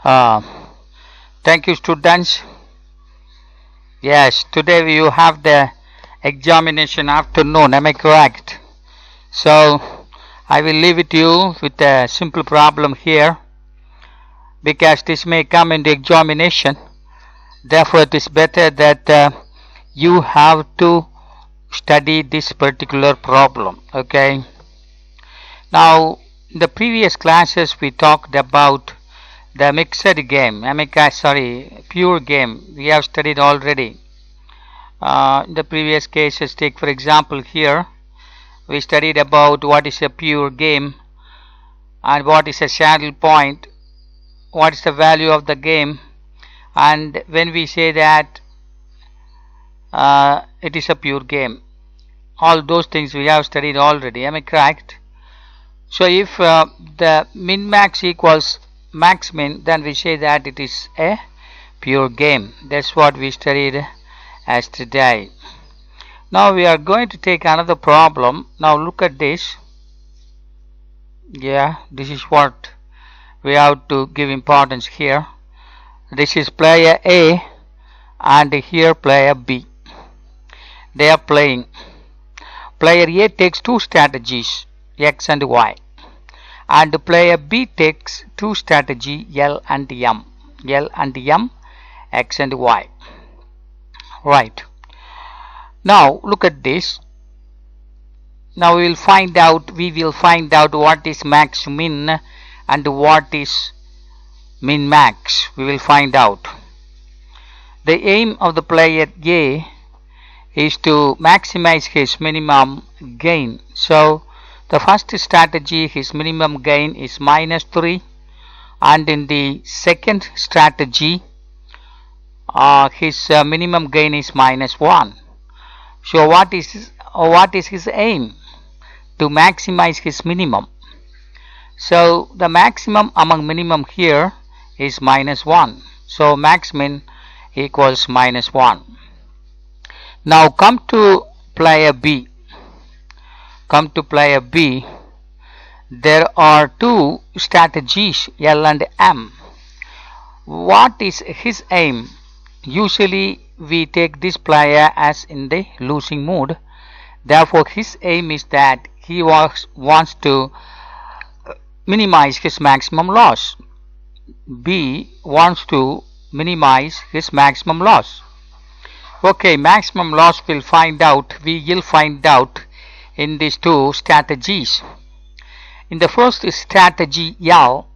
Uh, Thank you, students. Yes, today you have the examination afternoon. Am I correct? So I will leave it to you with a simple problem here because this may come in the examination. Therefore, it is better that you have to study this particular problem. Okay. Now, in the previous classes we talked about the mixed game, pure game. We have studied already. In the previous cases, take for example here, we studied about what is a pure game and what is a saddle point, what is the value of the game, and when we say that it is a pure game. All those things we have studied already. Am I correct? So if the min max equals max min, then we say that it is a pure game. That's what we studied as today. Now we are going to take another problem. Now look at this. Yeah, this is what we have to give importance here. This is player A and here player B. They are playing. Player A takes two strategies, X and Y, and player B takes two strategy L and M, X and Y. Right. Now look at this. Now we will find out what is max min and what is min max. We will find out. The aim of the player A is to maximize his minimum gain. So the first strategy, his minimum gain is -3, and in the second strategy his minimum gain is -1. So what is his aim? To maximize his minimum. So the maximum among minimum here is -1. So max min equals -1. Now come to player B. There are two strategies, L and M. What is his aim? Usually we take this player as in the losing mood. Therefore his aim is that he wants to minimize his maximum loss. B wants to minimize his maximum loss. Okay, maximum loss we will find out in these two strategies. In the first strategy L,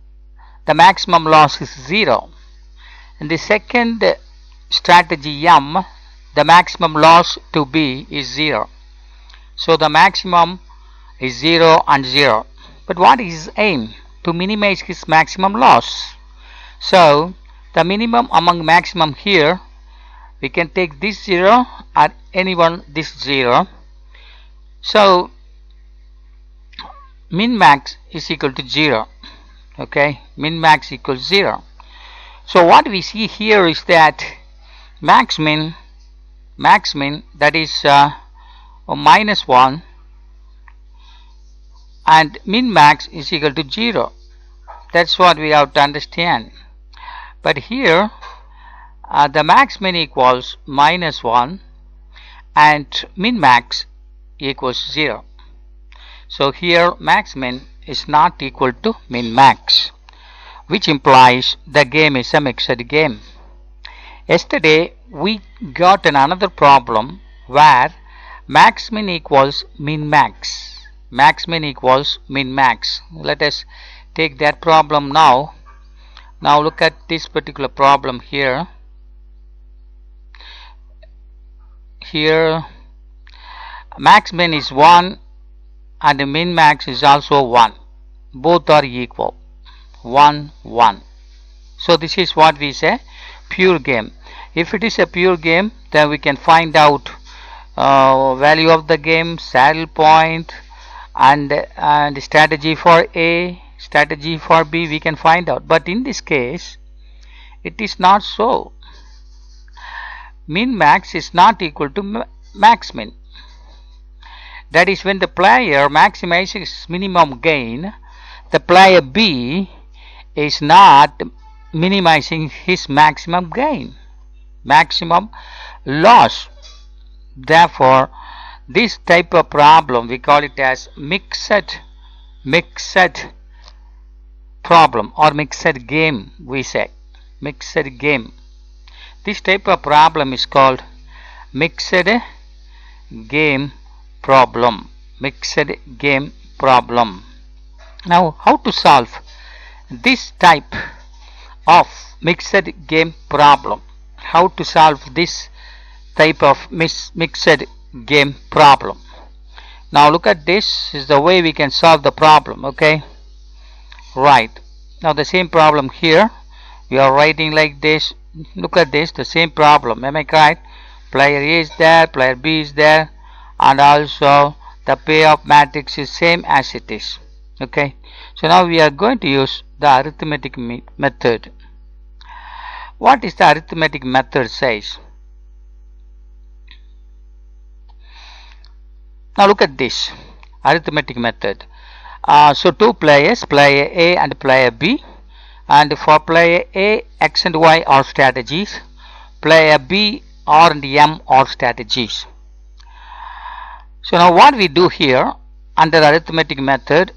the maximum loss is 0. In the second strategy M, the maximum loss to B is 0. So the maximum is 0 and 0. But what is his aim? To minimize his maximum loss. So the minimum among maximum here, we can take this 0 or anyone this 0. So min max is equal to 0. Okay, min max equals 0. So what we see here is that max min that is -1 and min max is equal to 0. That's what we have to understand. But here the max min equals -1 and min max equals 0. So here max min is not equal to min max, which implies the game is a mixed game. Yesterday we got another problem where max min equals min max. Max min equals min max. Let us take that problem now. Now look at this particular problem here. Here max min is 1 and min max is also 1. Both are equal. 1, 1. So this is what we say pure game. If it is a pure game, then we can find out value of the game, saddle point, and strategy for A, strategy for B, we can find out. But in this case it is not so. Min max is not equal to max min. That is, when the player maximizes minimum gain, the player B is not minimizing his maximum gain, maximum loss. Therefore, this type of problem we call it as mixed problem or mixed game, we say mixed game. This type of problem is called mixed game problem. Mixed game problem. Now, how to solve this type of mixed game problem? How to solve this type of mixed game problem? Now look at this. Is the way we can solve the problem. Okay, right. Now the same problem here. We are writing like this. Look at this. The same problem. Am I correct? Player A is there, player B is there, and also the payoff matrix is same as it is. Okay. So now we are going to use the arithmetic method. What is the arithmetic method says? Now look at this arithmetic method. So two players, player A and player B, and for player A, X and Y are strategies, player B, R and M are strategies. So now what we do here under arithmetic method,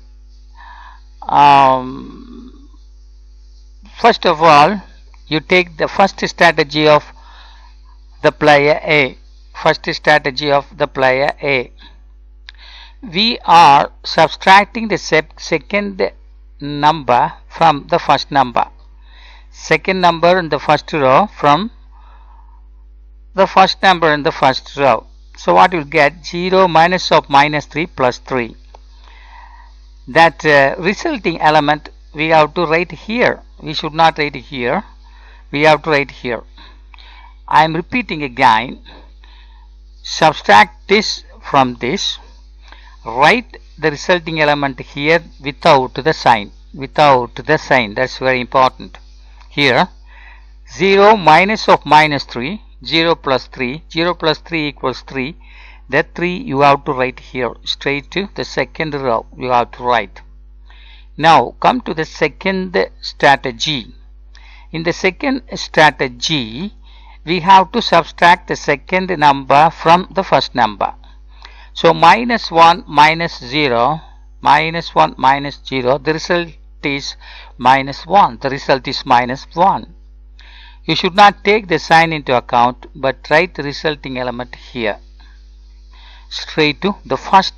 first of all, you take the first strategy of the player A. First strategy of the player A. We are subtracting the second number from the first number. Second number in the first row from the first number in the first row. So what you get? 0 minus of minus 3 plus 3. That resulting element we have to write here. We should not write here. We have to write here. I am repeating again. Subtract this from this. Write the resulting element here without the sign. Without the sign. That's very important. Here 0 minus of minus 3. 0 plus 3. 0 plus 3 equals 3. That 3 you have to write here. Straight to the second row. You have to write. Now come to the second strategy. In the second strategy, we have to subtract the second number from the first number. So minus 1 minus 0, minus 1 minus 0, the result is minus 1. The result is minus 1. You should not take the sign into account, but write the resulting element here. Straight to the first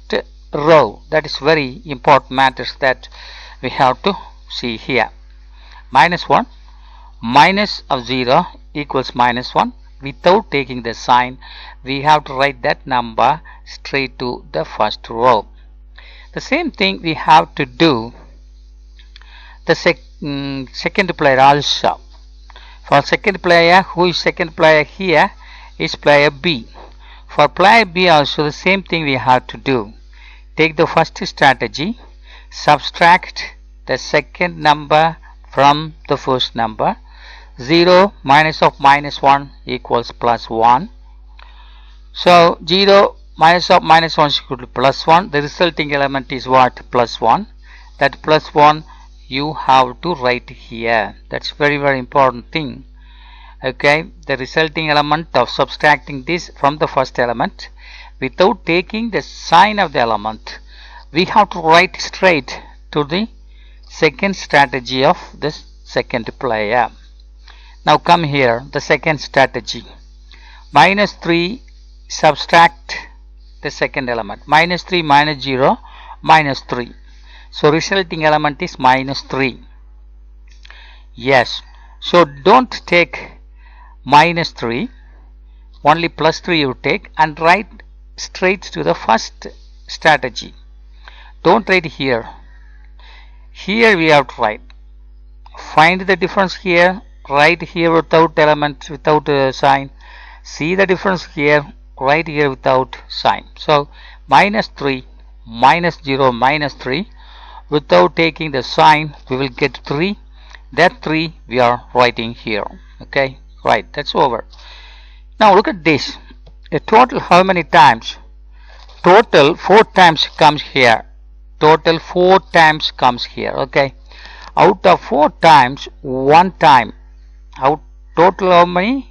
row. That is very important matters that we have to see here. Minus 1 minus of 0 equals minus 1. Without taking the sign, we have to write that number straight to the first row. The same thing we have to do the second player also. For second player, who is second player here is player B. For player B also the same thing we have to do. Take the first strategy, subtract the second number from the first number. 0 minus of minus 1 equals plus 1. So 0 minus of minus 1 is equal to plus 1. The resulting element is what? Plus 1. That plus 1 you have to write here. That's very important thing. Okay, the resulting element of subtracting this from the first element without taking the sign of the element, we have to write straight to the second strategy of this second player. Now come here, the second strategy. Minus 3, subtract the second element. Minus 3 minus 0, minus 3. So resulting element is minus 3. Yes. So don't take minus 3. Only plus 3 you take and write straight to the first strategy. Don't write here. Here we have to write. Find the difference here. Write here without element, without a sign. See the difference here. Write here without sign. So minus 3, minus 0, minus 3. Without taking the sign, we will get 3. That 3 we are writing here. Okay, right. That's over. Now look at this. A total how many times? Total 4 times comes here. Total 4 times comes here. Okay. Out of 4 times, 1 time. Out total how many?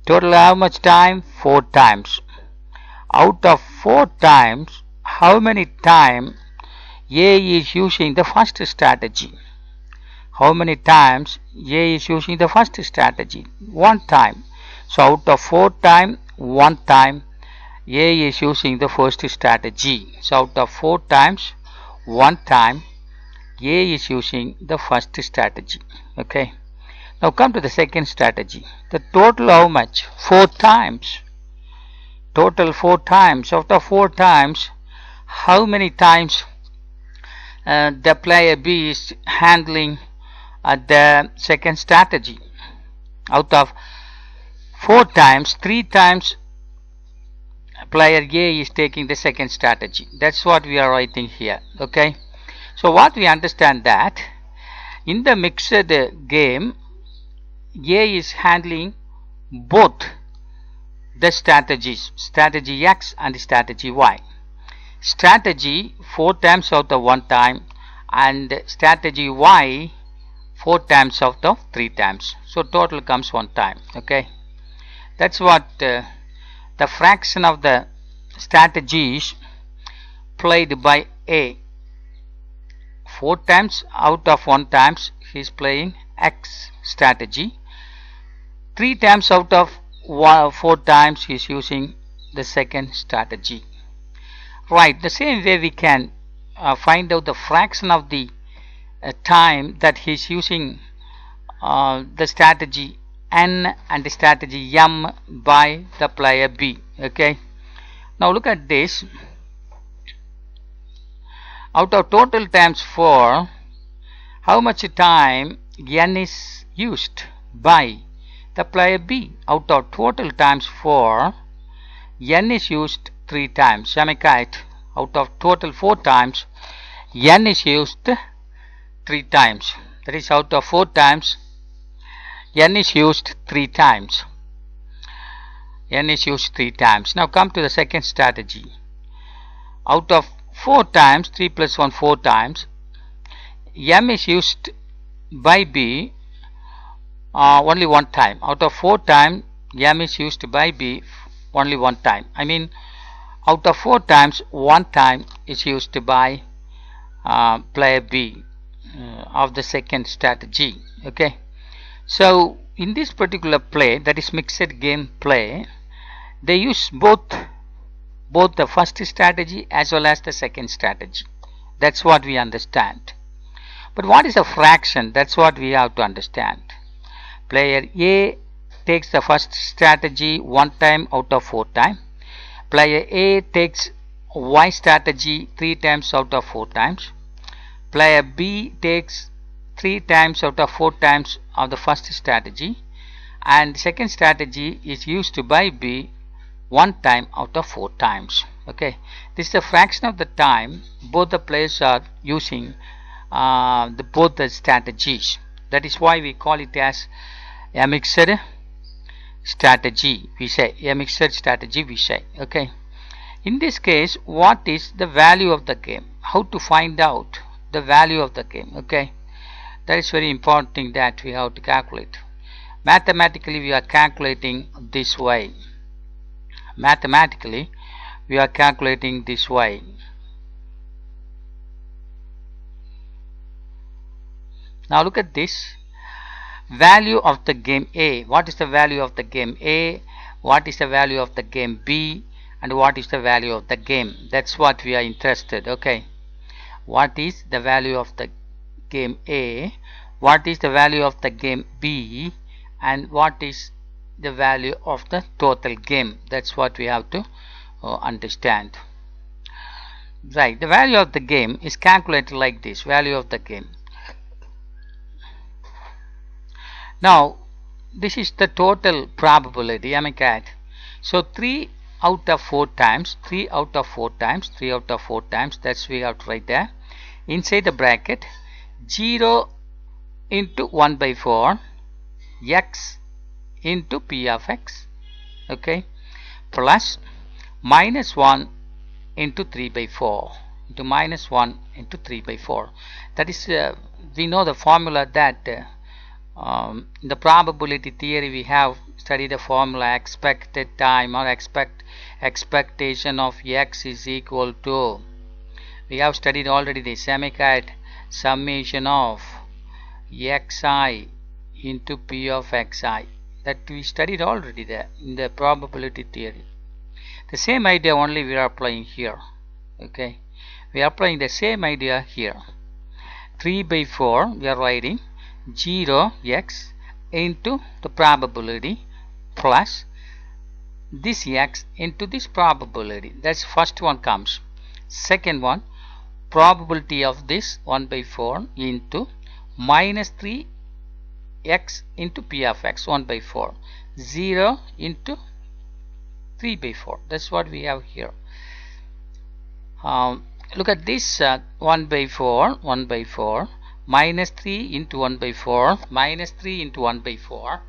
Total how much time? 4 times. Out of 4 times, how many times A is using the first strategy? How many times A is using the first strategy? 1 time. So out of 4 times, 1 time A is using the first strategy. So out of 4 times, 1 time A is using the first strategy. Okay. Now come to the second strategy. The total how much? 4 times. Total 4 times. Out of 4 times, how many times the player B is handling the second strategy? Out of 4 times, 3 times player A is taking the second strategy. That's what we are writing here. Okay. So what we understand that in the mixed game, A is handling both the strategies, strategy X and strategy Y. Strategy 4 times out of 1 time and strategy Y 4 times out of 3 times. So total comes 1 time. Okay. That's what the fraction of the strategies played by A. 4 times out of 1 times he is playing X strategy. 3 times out of 4 times he is using the second strategy. Right, the same way we can find out the fraction of the time that he is using the strategy N and the strategy M by the player B. Okay. Now look at this. Out of total times 4, how much time N is used by the player B? Out of total times 4, N is used 3 times. Am I correct? Out of total 4 times, N is used 3 times. That is, out of 4 times, N is used 3 times. N is used 3 times. Now come to the second strategy. Out of 4 times, 3 plus 1, 4 times, M is used by B only 1 time. Out of 4 times, M is used by B only 1 time. I mean, out of 4 times, 1 time is used by player B of the second strategy. Okay. So in this particular play, that is mixed game play, they use both the first strategy as well as the second strategy. That's what we understand. But what is a fraction? That's what we have to understand. Player A takes the first strategy 1 time out of 4 times. Player A takes Y strategy 3 times out of 4 times. Player B takes 3 times out of 4 times of the first strategy, and second strategy is used by B 1 time out of 4 times. Okay, this is the fraction of the time both the players are using both the strategies. That is why we call it as a mixed strategy. We say a mixed strategy. We say, okay. In this case, what is the value of the game? How to find out the value of the game? Okay, that is very important thing that we have to calculate. Mathematically, we are calculating this way. Mathematically, we are calculating this way. Now look at this. Value of the game A. What is the value of the game A? What is the value of the game B? And what is the value of the game? That's what we are interested. Okay. What is the value of the game A? What is the value of the game B? And what is the value of the total game? That's what we have to understand. Right. The value of the game is calculated like this. Value of the game. Now, this is the total probability. Am I correct? So 3 out of 4 times, 3 out of 4 times, 3 out of 4 times. That's we have to write there. Inside the bracket, 0 into 1 by 4 x into p of x, okay, plus minus 1 into 3 by 4 into minus 1 into 3 by 4. That is we know the formula that in the probability theory we have studied the formula expected time or expectation of x is equal to, we have studied already the semi-cut summation of xi into p of xi, that we studied already there in the probability theory. The same idea only we are applying here. Okay, we are applying the same idea here. 3 by 4 we are writing 0x into the probability plus this x into this probability. That's first one comes. Second one, probability of this 1 by 4 into minus 3x into p of x 1 by 4, 0 into 3 by 4. That's what we have here. Look at this 1 by 4 minus 3 into 1 by 4 minus 3 into 1 by 4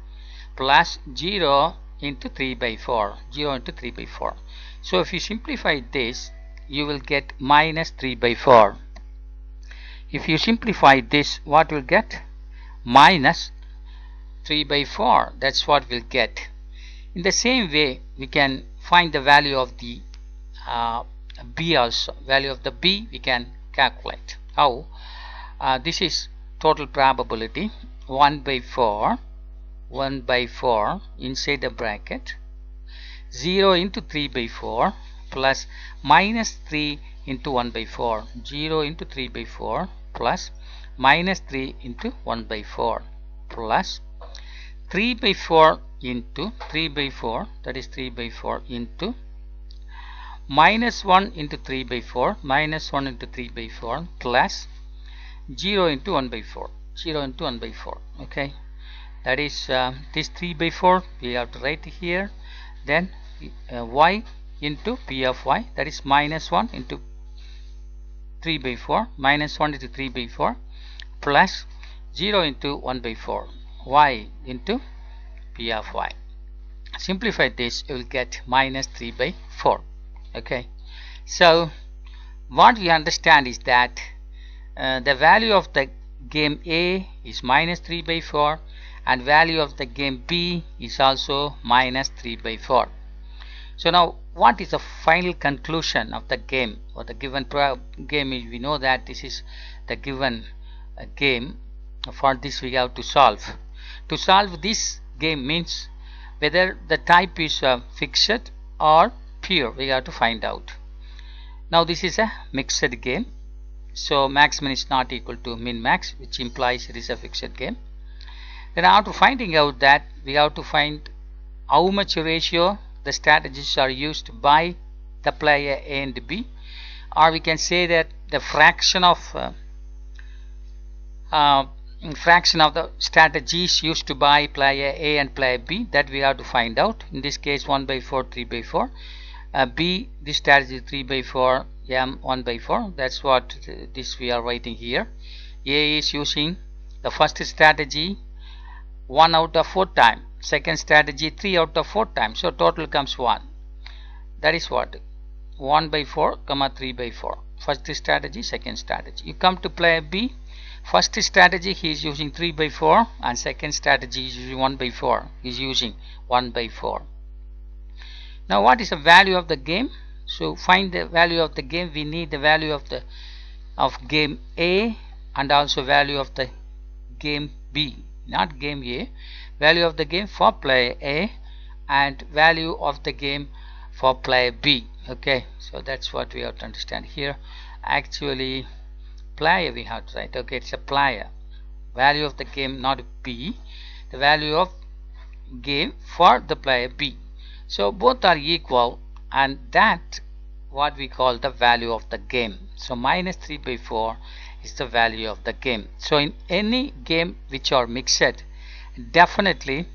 plus 0 into 3 by 4, 0 into 3 by 4. So if you simplify this, you will get minus 3 by 4. If you simplify this, what will get? Minus 3 by 4. That's what we'll get. In the same way, we can find the value of the b also. Value of the b we can calculate. How? This is total probability 1 by 4 inside the bracket, 0 into 3 by 4 plus minus 3 into 1 by 4, 0 into 3 by 4 plus minus 3 into 1 by 4 plus 3 by 4 into 3 by 4, that is 3 by 4 into minus 1 into 3 by 4 minus 1 into 3 by 4 plus 0 into 1 by 4, 0 into 1 by 4. Okay, that is this 3 by 4 we have to write here. Then y into p of y, that is minus 1 into 3 by 4 minus 1 into 3 by 4 plus 0 into 1 by 4, y into p of y. Simplify this, you will get minus 3 by 4. Okay, so what we understand is that the value of the game A is minus 3 by 4 and value of the game B is also minus 3 by 4. So now what is the final conclusion of the game or the given game? We know that this is the given game. For this we have to solve. To solve this game means whether the type is fixed or pure, we have to find out. Now this is a mixed game, so max min is not equal to min max, which implies it is a fixed game. Then after finding out that, we have to find how much ratio the strategies are used by the player A and B, or we can say that the fraction of the strategies used by player A and player B, that we have to find out. In this case 1 by 4, 3 by 4. B, this strategy 3 by 4, M 1 by 4. That's what this we are writing here. A is using the first strategy 1 out of 4 times, second strategy 3 out of 4 times, so total comes 1. That is what 1 by 4 comma 3 by 4, first strategy, second strategy. You come to player B, first strategy he is using 3 by 4 and second strategy is using 1 by 4, he is using 1 by 4. Now what is the value of the game? So find the value of the game, we need the value of the game A and also value of the game B, not game A, value of the game for player A and value of the game for player B. Okay, so that's what we have to understand here. Actually player we have to write, okay, it's a player, value of the game, not B, the value of game for the player B. So both are equal, and that what we call the value of the game. So minus 3 by 4 is the value of the game. So in any game which are mixed, definitely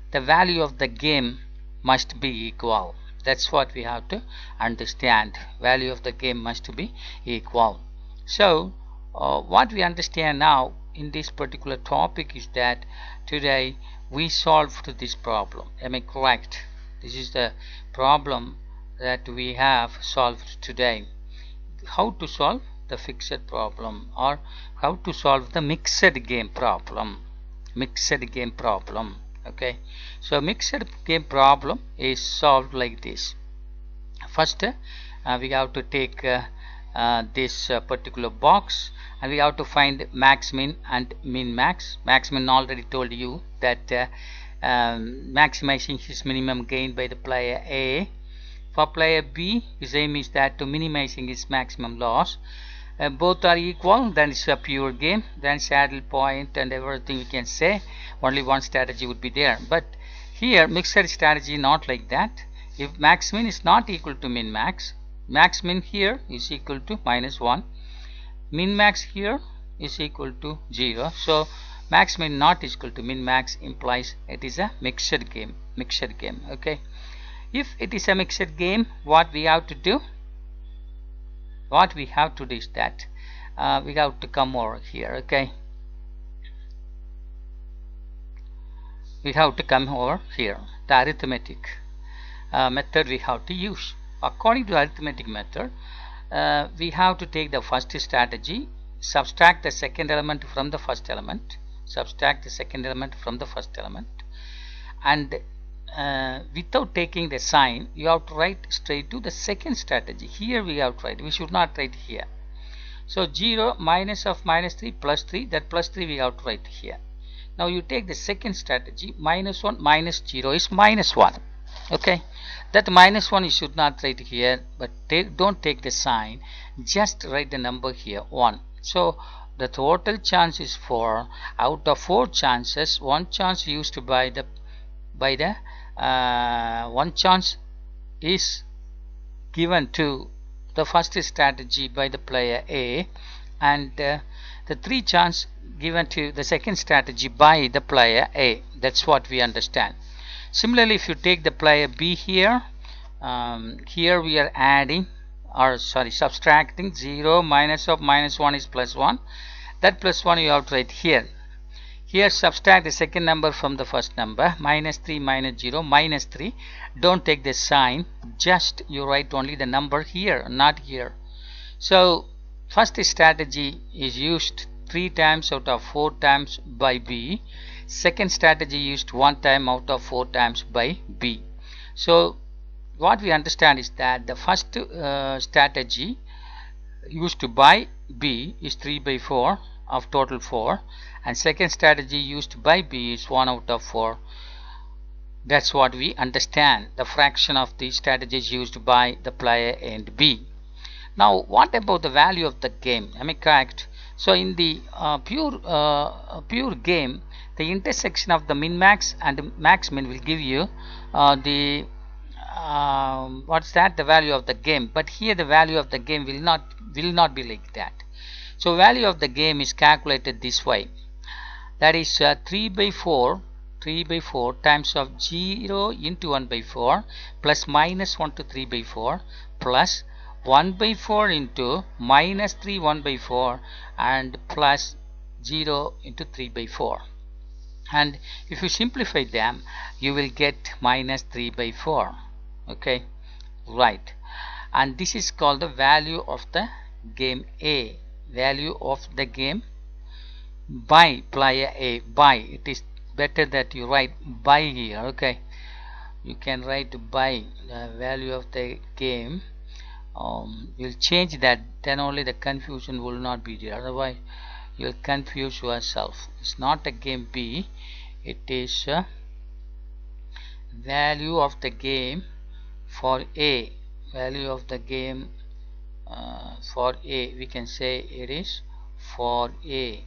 the value of the game must be equal. That's what we have to understand. Value of the game must be equal. So what we understand now in this particular topic is that today we solved this problem. Am I correct? This is the problem that we have solved today. How to solve? the fixed problem, or how to solve the mixed game problem. Okay, so mixed game problem is solved like this. First we have to take this particular box, and we have to find max min and min max. Max min already told you that maximizing his minimum gain by the player A. For player B, his aim is that to minimizing his maximum loss. Both are equal, then it's a pure game, then saddle point and everything we can say. Only one strategy would be there, but here mixed strategy not like that. If max min is not equal to min max, max min here is equal to -1, min max here is equal to 0. So max min not equal to min max implies it is a mixed game. Okay, if it is a mixed game, what we have to do? What we have to do is that we have to come over here. Okay, we have to come over here. The arithmetic method we have to use. According to the arithmetic method, we have to take the first strategy, subtract the second element from the first element, and without taking the sign, you have to write straight to the second strategy. Here we have to write, we should not write here. So 0 minus of -3 plus 3, that plus 3 we have to write here. Now you take the second strategy, -1 minus 0 is -1. Okay, that -1 you should not write here, but don't take the sign, just write the number here 1. So the total chance is 4. Out of 4 chances, 1 chance used by the 1 chance is given to the first strategy by the player A, and the 3 chance given to the second strategy by the player A. That's what we understand. Similarly, if you take the player B here, here we are adding, or sorry, subtracting. 0 minus of -1 is +1. That +1 you have to write here. Here subtract the second number from the first number, -3 minus 0, -3. Don't take the sign, just you write only the number here, not here. So first strategy is used 3 times out of 4 times by B. Second strategy used 1 time out of 4 times by B. So what we understand is that the first strategy used by B is 3 by 4 of total 4, and second strategy used by B is 1 out of 4. That's what we understand, the fraction of the strategies used by the player and B. Now what about the value of the game? Am I correct? So in the pure game, the intersection of the min-max and the max-min will give you the what's that? The value of the game. But here the value of the game will not be like that. So value of the game is calculated this way. That is 3 by 4 times of 0 into 1 by 4 plus -1 to 3 by 4 plus 1 by 4 into -3 1 by 4 and plus 0 into 3 by 4. And if you simplify them, you will get -3 by 4. Okay, right, and this is called the value of the game A. Value of the game by player A. By, it is better that you write by here. Okay, you can write by the value of the game. You'll change that, then only the confusion will not be there, otherwise you'll confuse yourself. It's not a game B, it is value of the game for A. Value of the game for A, we can say it is for A.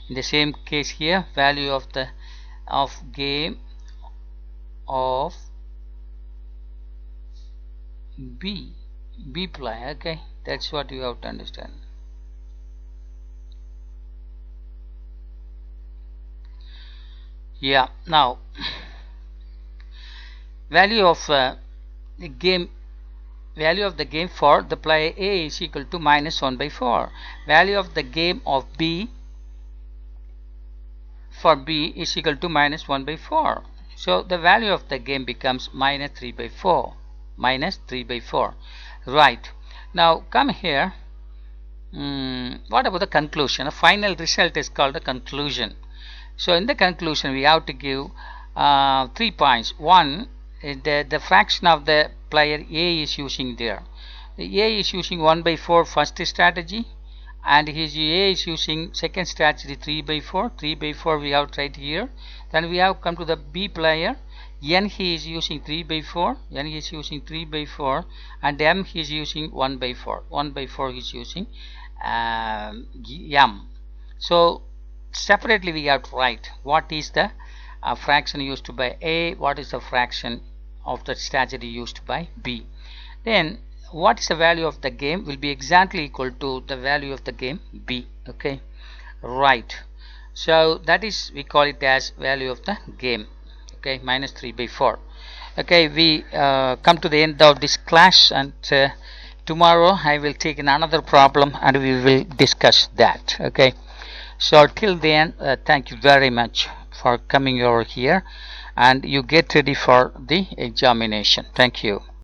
In the same case here, value of the game of B player. Okay, that's what you have to understand. Yeah, now value of the game for the player A is equal to -1 by 4. Value of the game of B for B is equal to -1 by 4. So the value of the game becomes -3 by 4. minus 3 by 4. Right. Now come here. What about the conclusion? The final result is called the conclusion. So in the conclusion we have to give 3 points. One, the fraction of the player A is using there. A is using 1 by 4 first strategy, and his A is using second strategy 3 by 4. 3 by 4 we have tried here. Then we have come to the B player. N he is using 3 by 4. N he is using 3 by 4, and M he is using 1 by 4. 1 by 4 he is using M. So separately we have to write what is the fraction used by A, what is the fraction of the strategy used by B. Then what is the value of the game will be exactly equal to the value of the game B. Okay, right. So that is, we call it as value of the game. Okay, minus 3 by 4. Okay, we come to the end of this class, and tomorrow I will take in another problem and we will discuss that. Okay, so till then, thank you very much for coming over here, and you get ready for the examination. Thank you.